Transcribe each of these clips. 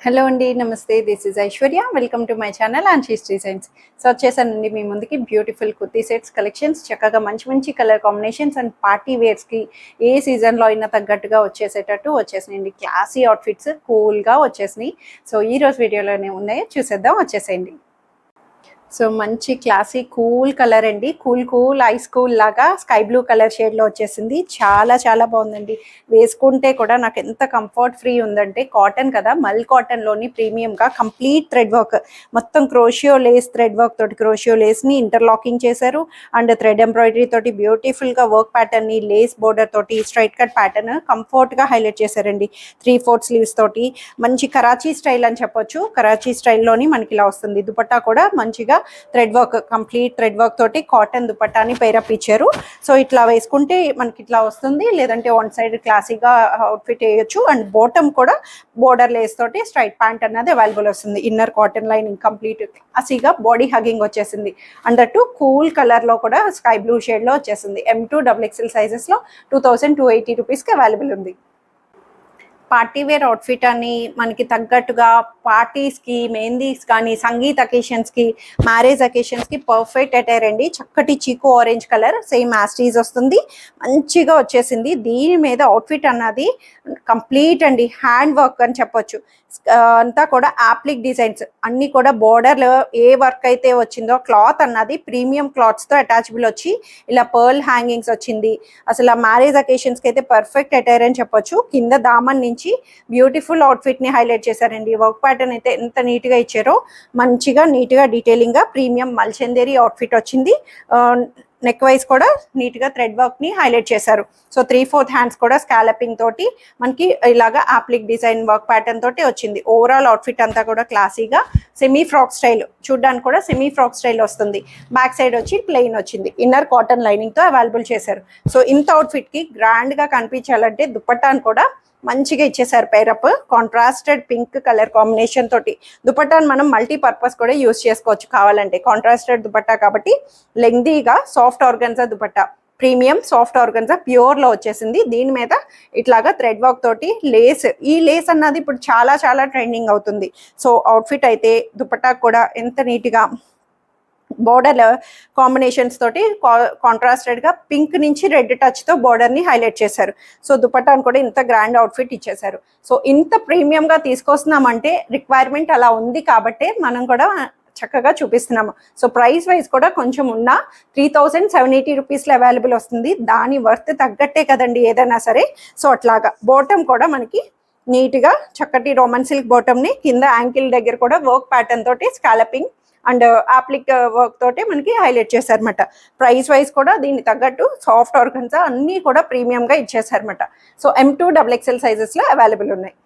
Hello అండి, నమస్తే. This is Aishwarya. Welcome to my channel Anshi's designs. So వచ్చేసానండి మీ ముందుకి బ్యూటిఫుల్ కుర్తీ సెట్స్ కలెక్షన్స్, చక్కగా మంచి మంచి కలర్ కాంబినేషన్స్ అండ్ పార్టీ వేర్స్కి ఏ సీజన్లో అయినా తగ్గట్టుగా వచ్చేసేటట్టు వచ్చేసినాయండి. క్లాసీ అవుట్ఫిట్స్ కూల్గా వచ్చేసినాయి. సో ఈరోజు వీడియోలోనే ఉన్నాయి, చూసేద్దాం, వచ్చేసేయండి. సో మంచి క్లాసీ కూల్ కలర్ అండి. కూల్ ఐస్ కూల్ లాగా స్కై బ్లూ కలర్ షేడ్లో వచ్చేసింది. చాలా చాలా బాగుందండి. వేసుకుంటే కూడా నాకు ఎంత కంఫర్ట్ ఫ్రీ ఉందంటే, కాటన్ కదా, మల్ కాటన్లోని ప్రీమియంగా కంప్లీట్ థ్రెడ్ వర్క్, మొత్తం క్రోషియో లేస్ థ్రెడ్ వర్క్ తోటి క్రోషియో లేస్ని ఇంటర్లాకింగ్ చేశారు. అండ్ థ్రెడ్ ఎంబ్రాయిడరీ తోటి బ్యూటిఫుల్గా వర్క్ ప్యాటర్న్ని లేస్ బోర్డర్ తోటి స్ట్రైట్ కట్ ప్యాటర్న్ కంఫర్ట్గా హైలైట్ చేశారండి. 3/4 స్లీవ్స్ తోటి మంచి కరాచీ స్టైల్ అని చెప్పొచ్చు. కరాచీ స్టైల్లోని మనకి ఇలా వస్తుంది. దుపట్టా కూడా మంచిగా thread work, complete thread work తోటి కాటన్ దుపట్టాని పేరప్ ఇచ్చారు. సో ఇట్లా వేసుకుంటే మనకి ఇట్లా వస్తుంది, లేదంటే వన్ సైడ్ క్లాసీగా అవుట్ఫిట్ వేయొచ్చు. అండ్ బాటమ్ కూడా బోర్డర్ లేస్ తోటి స్ట్రైట్ ప్యాంట్ అన్నది అవైలబుల్ వస్తుంది. ఇన్నర్ కాటన్ లైనింగ్ కంప్లీట్ క్లాసీగా బాడీ హగింగ్ వచ్చేసింది. అండ్ కూల్ కలర్ లో కూడా స్కై బ్లూ షేడ్ లో వచ్చేసింది. M2 XXL సైజెస్ లో 2280 రూపీస్కి అవైలబుల్ ఉంది. పార్టీ వేర్ అవుట్ఫిట్ అని మనకి తగ్గట్టుగా పార్టీస్కి, మెహందీస్ కానీ, సంగీత్ అకేషన్స్కి, మ్యారేజ్ అకేషన్స్కి పర్ఫెక్ట్ అటైర్ అండి. చక్కటి చీకు ఆరెంజ్ కలర్ సేమ్ యాస్టీజ్ వస్తుంది, మంచిగా వచ్చేసింది. దీని మీద అవుట్ఫిట్ అన్నది కంప్లీట్ అండి హ్యాండ్ వర్క్ అని చెప్పొచ్చు. అంతా కూడా యాప్లిక్ డిజైన్స్ అన్నీ కూడా బోర్డర్లో ఏ వర్క్ అయితే వచ్చిందో, క్లాత్ అన్నది ప్రీమియం క్లాత్స్తో అటాచబుల్ వచ్చి ఇలా పర్ల్ హ్యాంగింగ్స్ వచ్చింది. అసలు ఆ మ్యారేజ్ అకేషన్స్కి అయితే పర్ఫెక్ట్ అటైర్ అని చెప్పొచ్చు. కింద దామన్ నుంచి బ్యూటిఫుల్ అవుట్ఫిట్ని హైలైట్ చేశారండి. వర్క్ ప్యాటర్న్ అయితే ఎంత నీట్గా ఇచ్చారో, మంచిగా నీట్గా డీటెయిలింగ్గా ప్రీమియం మల్చందేరి అవుట్ఫిట్ వచ్చింది. నెక్ వైజ్ కూడా నీట్గా థ్రెడ్ వర్క్ని హైలైట్ చేశారు. సో 3/4 హ్యాండ్స్ కూడా స్కాలపింగ్ తోటి మనకి ఇలాగా ఆప్లిక్ డిజైన్ వర్క్ ప్యాటర్న్ తోటి వచ్చింది. ఓవరాల్ అవుట్ఫిట్ అంతా కూడా క్లాసీగా సెమీ ఫ్రాక్ స్టైల్, చూడ్డానికి కూడా సెమీ ఫ్రాక్ స్టైల్ వస్తుంది. బ్యాక్ సైడ్ వచ్చి ప్లెయిన్ వచ్చింది. ఇన్నర్ కాటన్ లైనింగ్తో అవైలబుల్ చేశారు. సో ఇంత అవుట్ఫిట్కి గ్రాండ్గా కనిపించాలంటే దుపట్టాను కూడా మంచిగా ఇచ్చేసారు. Pair up contrasted pink colour combination తోటి దుపట్టాను మనం మల్టీపర్పస్ కూడా యూస్ చేసుకోవచ్చు కావాలంటే. కాంట్రాస్టెడ్ దుపట్టా కాబట్టి లెంగ్దీగా soft organza dupatta, premium soft organza ప్యూర్లో వచ్చేసింది. దీని మీద ఇట్లాగా థ్రెడ్ వర్క్ తోటి లేస్, ఈ లేస్ అన్నది ఇప్పుడు చాలా చాలా ట్రెండింగ్ అవుతుంది. సో అవుట్ఫిట్ అయితే దుపట్టా కూడా ఎంత నీట్గా బోర్డర్ కాంబినేషన్స్ తోటి కాంట్రాస్టెడ్గా పింక్ నుంచి రెడ్ టచ్తో బోర్డర్ని హైలైట్ చేశారు. సో దుపట్టాను కూడా ఇంత గ్రాండ్ అవుట్ఫిట్ ఇచ్చేశారు. సో ఇంత ప్రీమియంగా తీసుకొస్తున్నామంటే రిక్వైర్మెంట్ అలా ఉంది కాబట్టే మనం కూడా చక్కగా చూపిస్తున్నాము. సో ప్రైస్ వైజ్ కూడా కొంచెం ఉన్న 3780 రూపీస్లో అవైలబుల్ వస్తుంది. దాని వర్త్ తగ్గట్టే కదండి ఏదైనా సరే. సో అట్లాగా బాటమ్ కూడా మనకి నీట్గా చక్కటి రోమన్ సిల్క్ బాటమ్ని కింద యాంకిల్ దగ్గర కూడా వర్క్ ప్యాటర్న్ తోటి స్కాలపింగ్ అండ్ ఆప్లిక్ వర్క్ తోటి మనకి హైలైట్ చేశారనమాట. ప్రైస్ వైజ్ కూడా దీనికి తగ్గట్టు సాఫ్ట్ ఆర్గన్జా అన్నీ కూడా ప్రీమియంగా ఇచ్చేసారనమాట. సో M2 XXL సైజెస్లో అవైలబుల్ ఉన్నాయి.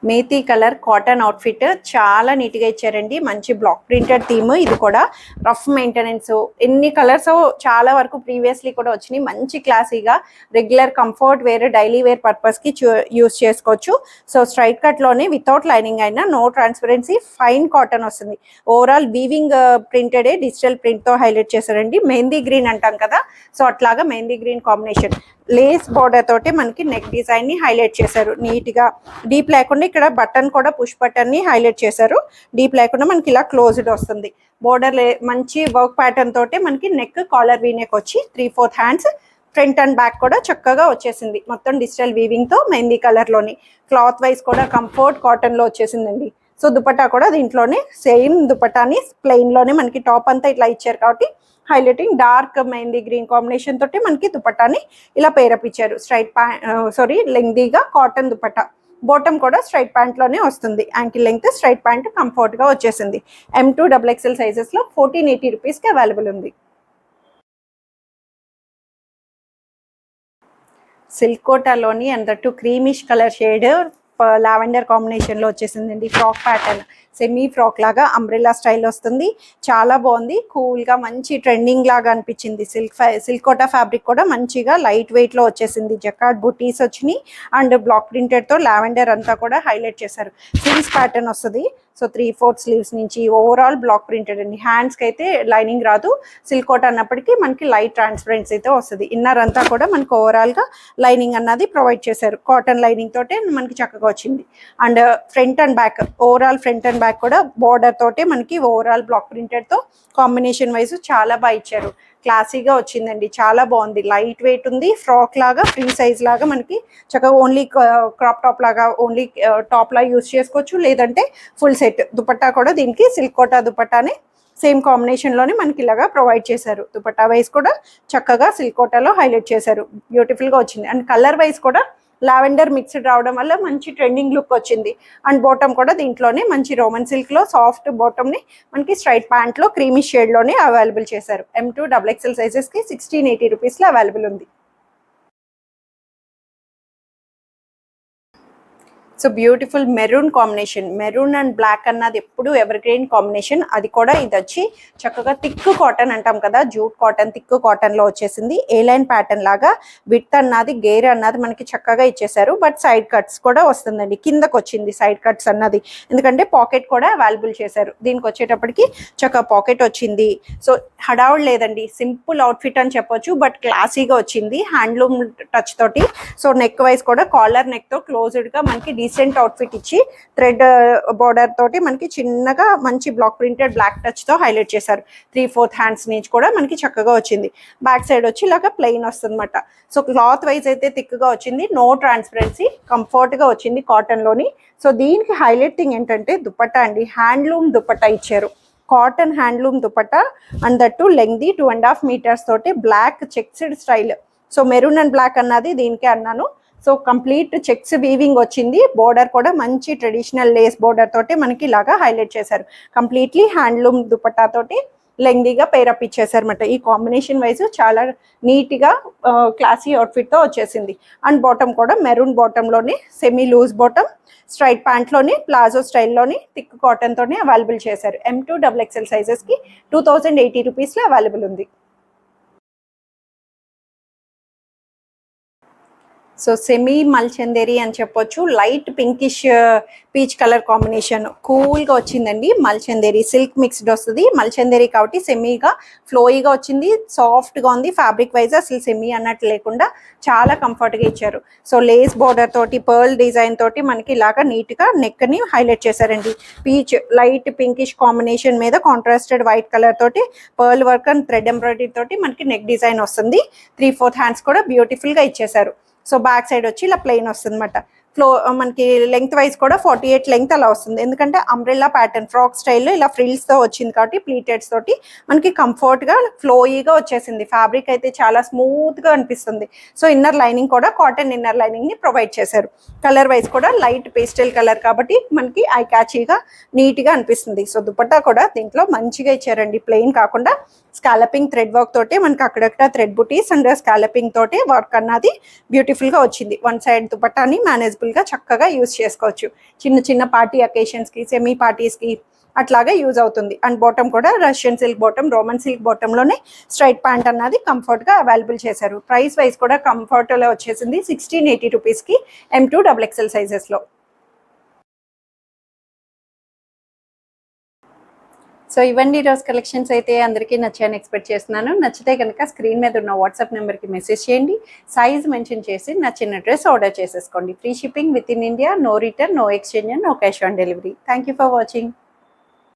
మేతీ కలర్ కాటన్ అవుట్ఫిట్ చాలా నీట్గా ఇచ్చారండి. మంచి బ్లాక్ ప్రింటెడ్ థీమ్. ఇది కూడా రఫ్ మెయింటెనెన్స్, ఎన్ని కలర్స్ చాలా వరకు ప్రీవియస్లీ కూడా వచ్చినాయి. మంచి క్లాసీగా regular comfort wear, daily wear పర్పస్కి యూస్ చేసుకోవచ్చు. సో స్ట్రైట్ కట్లోనే వితౌట్ లైనింగ్ అయినా, నో ట్రాన్స్పరెన్సీ, ఫైన్ కాటన్ వస్తుంది. ఓవరాల్ వీవింగ్ ప్రింటెడే డిజిటల్ ప్రింట్తో హైలైట్ చేశారండి. మెహందీ గ్రీన్ అంటాం కదా, సో అట్లాగా mehndi green combination. Lace border తోటి మనకి నెక్ డిజైన్ని హైలైట్ చేశారు నీట్గా. డీప్ లేకుండా ఇక్కడ బటన్ కూడా పుష్ బటన్ని హైలైట్ చేశారు. డీప్ లేకుండా మనకి ఇలా క్లోజ్డ్ వస్తుంది. బోర్డర్ మంచి వర్క్ ప్యాటర్న్ తోటి మనకి నెక్ కాలర్ వీ నెక్ వచ్చి 3/4 హ్యాండ్స్, ఫ్రంట్ అండ్ బ్యాక్ కూడా చక్కగా వచ్చేసింది. మొత్తం డిజిటల్ వీవింగ్తో మెహందీ కలర్లోని. క్లాత్ వైజ్ కూడా కంఫర్ట్ కాటన్లో వచ్చేసిందండి. సో దుపట్టా కూడా దీంట్లోనే సేమ్ దుపట్టాని ప్లెయిన్లోనే మనకి టాప్ అంతా ఇట్లా ఇచ్చారు కాబట్టి highlighting dark mehndi green combination తోటి మనకి దుపట్టాని ఇలా పేరప్ ఇచ్చారు. స్ట్రైట్ లెంగ్దీగా కాటన్ దుపట్టా. బాటమ్ కూడా స్ట్రైట్ ప్యాంట్లోనే వస్తుంది. యాంకిల్ లెంగ్త్ స్ట్రైట్ ప్యాంట్ కంఫర్ట్గా వచ్చేసింది. M2 XXL సైజెస్లో 1480 రూపీస్కి అవైలబుల్ ఉంది. సిల్క్ కోటాలోని అందట్టు క్రీమిష్ కలర్ షేడ్ లావెండర్ కాంబినేషన్లో వచ్చేసిందండి. ఫ్రాక్ ప్యాటర్న్, సెమీ ఫ్రాక్ లాగా అంబ్రెల్లా స్టైల్ వస్తుంది. చాలా బాగుంది. కూల్గా మంచి ట్రెండింగ్ లాగా అనిపించింది. సిల్క్ కోటా ఫ్యాబ్రిక్ కూడా మంచిగా లైట్ వెయిట్లో వచ్చేసింది. జకార్డ్ బుటీస్ వచ్చినాయి అండ్ బ్లాక్ ప్రింటెడ్తో లావెండర్ అంతా కూడా హైలైట్ చేశారు. సిరీస్ ప్యాటర్న్ వస్తుంది. సో 3/4 స్లీవ్స్ నుంచి ఓవరాల్ బ్లాక్ ప్రింటెడ్ అండి. హ్యాండ్స్కి అయితే లైనింగ్ రాదు, సిల్క్ కోట్ అన్నప్పటికీ మనకి లైట్ ట్రాన్స్పరెన్సీ అయితే వస్తుంది. ఇన్నర్ అంతా కూడా మనకి ఓవరాల్గా లైనింగ్ అన్నది ప్రొవైడ్ చేశారు. కాటన్ లైనింగ్ తోటే మనకి చక్కగా వచ్చింది. And front and back, overall front and back కూడా బోర్డర్ తోటే మనకి ఓవరాల్ బ్లాక్ ప్రింటెడ్తో కాంబినేషన్ వైజ్ చాలా బాగా ఇచ్చారు. క్లాసీగా వచ్చిందండి, చాలా బాగుంది. లైట్ వెయిట్ ఉంది, ఫ్రాక్ లాగా ఫ్రీ సైజ్ లాగా మనకి చక్కగా ఓన్లీ క్రాప్ టాప్ లాగా ఓన్లీ టాప్ లాగా యూస్ చేసుకోవచ్చు, లేదంటే ఫుల్ సెట్ దుపట్టా కూడా దీనికి సిల్క్ కోటా దుపట్టాని సేమ్ కాంబినేషన్లోనే మనకి ఇలాగా ప్రొవైడ్ చేశారు. దుపట్టా వైజ్ కూడా చక్కగా సిల్క్ కోటాలో హైలైట్ చేశారు, బ్యూటిఫుల్గా వచ్చింది. అండ్ కలర్ వైజ్ కూడా లావెండర్ మిక్స్డ్ రావడం వల్ల మంచి ట్రెండింగ్ లుక్ వచ్చింది. అండ్ బాటమ్ కూడా దీంట్లోనే మంచి రోమన్ సిల్క్లో సాఫ్ట్ బాటమ్ని మనకి స్ట్రైట్ ప్యాంట్లో క్రీమీ షేడ్లోనే అవైలబుల్ చేశారు. M2 XXL సైజెస్కి 1680 రూపీస్లో అవైలబుల్ ఉంది. So beautiful maroon combination, maroon and black అన్నది ఎప్పుడు ఎవర్ గ్రీన్ కాంబినేషన్. అది కూడా ఇది వచ్చి చక్కగా థిక్ కాటన్ అంటాం కదా, జూట్ కాటన్, థిక్ కాటన్లో వచ్చేసింది. ఏ లైన్ ప్యాటర్న్ లాగా విత్ అన్నది గేర్ అన్నది మనకి చక్కగా ఇచ్చేసారు. బట్ సైడ్ కట్స్ కూడా వస్తుందండి, కిందకు వచ్చింది సైడ్ కట్స్ అన్నది, ఎందుకంటే పాకెట్ కూడా అవైలబుల్ చేశారు. దీనికి వచ్చేటప్పటికి చక్కగా పాకెట్ వచ్చింది. సో హడావుడ్ లేదండి, సింపుల్ అవుట్ఫిట్ అని చెప్పొచ్చు, బట్ క్లాసీగా వచ్చింది హ్యాండ్లూమ్ టచ్ తోటి. సో నెక్ వైజ్ కూడా కాలర్ నెక్తో క్లోజ్డ్గా మనకి డీసెంట్ అవుట్ఫిట్ ఇచ్చి థ్రెడ్ బార్డర్ తోటి మనకి చిన్నగా మంచి బ్లాక్ ప్రింటెడ్ బ్లాక్ టచ్ తో హైలైట్ చేశారు. 3/4 హ్యాండ్స్ నుంచి కూడా మనకి చక్కగా వచ్చింది. బ్యాక్ సైడ్ వచ్చి ఇలాగా ప్లెయిన్ వస్తుంది అనమాట. సో క్లాత్ వైజ్ అయితే థిక్ గా వచ్చింది, నో ట్రాన్స్పరెన్సీ, కంఫర్ట్ గా వచ్చింది కాటన్ లోని. సో దీనికి హైలైట్ థింగ్ ఏంటంటే దుపట్టా అండి, హ్యాండ్లూమ్ దుపట్టా ఇచ్చారు. Cotton handloom dupatta and that lengthy 2.5 metres తోటి black checked style. So maroon and black అన్నది దీనికే అన్నాను. సో కంప్లీట్ చెక్స్ వీవింగ్ వచ్చింది. బోర్డర్ కూడా మంచి ట్రెడిషనల్ లేస్ బోర్డర్ తోటి మనకి ఇలాగా హైలైట్ చేశారు. కంప్లీట్లీ హ్యాండ్లూమ్ దుపట్టా తోటి లెంగ్దీగా పేరప్ ఇచ్చేసారు అనమాట. ఈ కాంబినేషన్ వైజ్ చాలా నీట్గా క్లాసీ అవుట్ఫిట్తో వచ్చేసింది. అండ్ బాటమ్ కూడా మెరూన్ బాటంలోనే సెమీ లూజ్ బాటమ్, స్ట్రైట్ ప్యాంట్లోని ప్లాజో స్టైల్లోని థిక్ కాటన్తోనే అవైలబుల్ చేశారు. M2 XXL సైజెస్కి 2080 రూపీస్లో అవైలబుల్ ఉంది. సో సెమీ మల్చందేరి అని చెప్పొచ్చు, light pinkish peach colour combination, కూల్గా వచ్చిందండి. మల్చందేరి సిల్క్ మిక్స్డ్ వస్తుంది, మల్చందేరి కాబట్టి సెమీగా ఫ్లోయిగా వచ్చింది, సాఫ్ట్గా ఉంది. ఫ్యాబ్రిక్ వైజ్ అసలు సెమీ అన్నట్టు లేకుండా చాలా కంఫర్ట్గా ఇచ్చారు. సో లేస్ బోర్డర్ తోటి పర్ల్ డిజైన్ తోటి మనకి ఇలాగా నీట్గా నెక్ని హైలైట్ చేశారండి. పీచ్ లైట్ పింకిష్ కాంబినేషన్ మీద కాంట్రాస్టెడ్ వైట్ కలర్ తోటి pearl work and thread embroidery తోటి మనకి నెక్ డిజైన్ వస్తుంది. 3/4 హ్యాండ్స్ కూడా బ్యూటిఫుల్గా ఇచ్చేసారు. సో బ్యాక్ సైడ్ వచ్చి ఇలా ప్లెయిన్ వస్తుంది అనమాట. మనకి లెంగ్త్ వైజ్ కూడా 48 లెంగ్త్ అలా వస్తుంది, ఎందుకంటే అంబ్రెల్లా ప్యాటర్న్ ఫ్రాక్ స్టైల్లో ఇలా ఫ్రిల్స్తో వచ్చింది కాబట్టి ప్లీటెడ్స్ తోటి మనకి కంఫర్ట్గా ఫ్లోయీగా వచ్చేసింది. ఫ్యాబ్రిక్ అయితే చాలా స్మూత్గా అనిపిస్తుంది. సో ఇన్నర్ లైనింగ్ కూడా కాటన్ ఇన్నర్ లైనింగ్ని ప్రొవైడ్ చేశారు. కలర్ వైజ్ కూడా లైట్ పేస్టల్ కలర్ కాబట్టి మనకి ఐ క్యాచీగా నీట్గా అనిపిస్తుంది. సో దుపట్టా కూడా దీంట్లో మంచిగా ఇచ్చారండి, ప్లెయిన్ కాకుండా స్కాలపింగ్ థ్రెడ్ వర్క్ తోటి మనకి అక్కడక్కడ థ్రెడ్ బుటీస్ అండ్ స్కాలపింగ్ తోటి వర్క్ అన్నది బ్యూటిఫుల్గా వచ్చింది. వన్ సైడ్ దుపట్టాని మేనేజబుల్గా చక్కగా యూజ్ చేసుకోవచ్చు. చిన్న చిన్న పార్టీ అకేషన్స్కి, సెమీ పార్టీస్కి అట్లాగే యూజ్ అవుతుంది. అండ్ బాటమ్ కూడా Russian silk bottom, Roman silk బాటంలోనే స్ట్రైట్ ప్యాంట్ అన్నది కంఫర్ట్గా అవైలబుల్ చేశారు. ప్రైస్ వైజ్ కూడా కంఫర్ట్లో వచ్చేసింది 1680 రూపీస్కి M2 XXL సైజెస్లో. సో ఇవన్నీ రోజు కలెక్షన్స్ అయితే అందరికీ నచ్చాయని ఎక్స్పెక్ట్ చేస్తున్నాను. నచ్చితే కనుక స్క్రీన్ మీద ఉన్న వాట్సాప్ నెంబర్కి మెసేజ్ చేయండి, సైజ్ మెన్షన్ చేసి నచ్చిన డ్రెస్ ఆర్డర్ చేసేసుకోండి. Free shipping within India, no return, no exchange, no cash on delivery. Thank you for watching.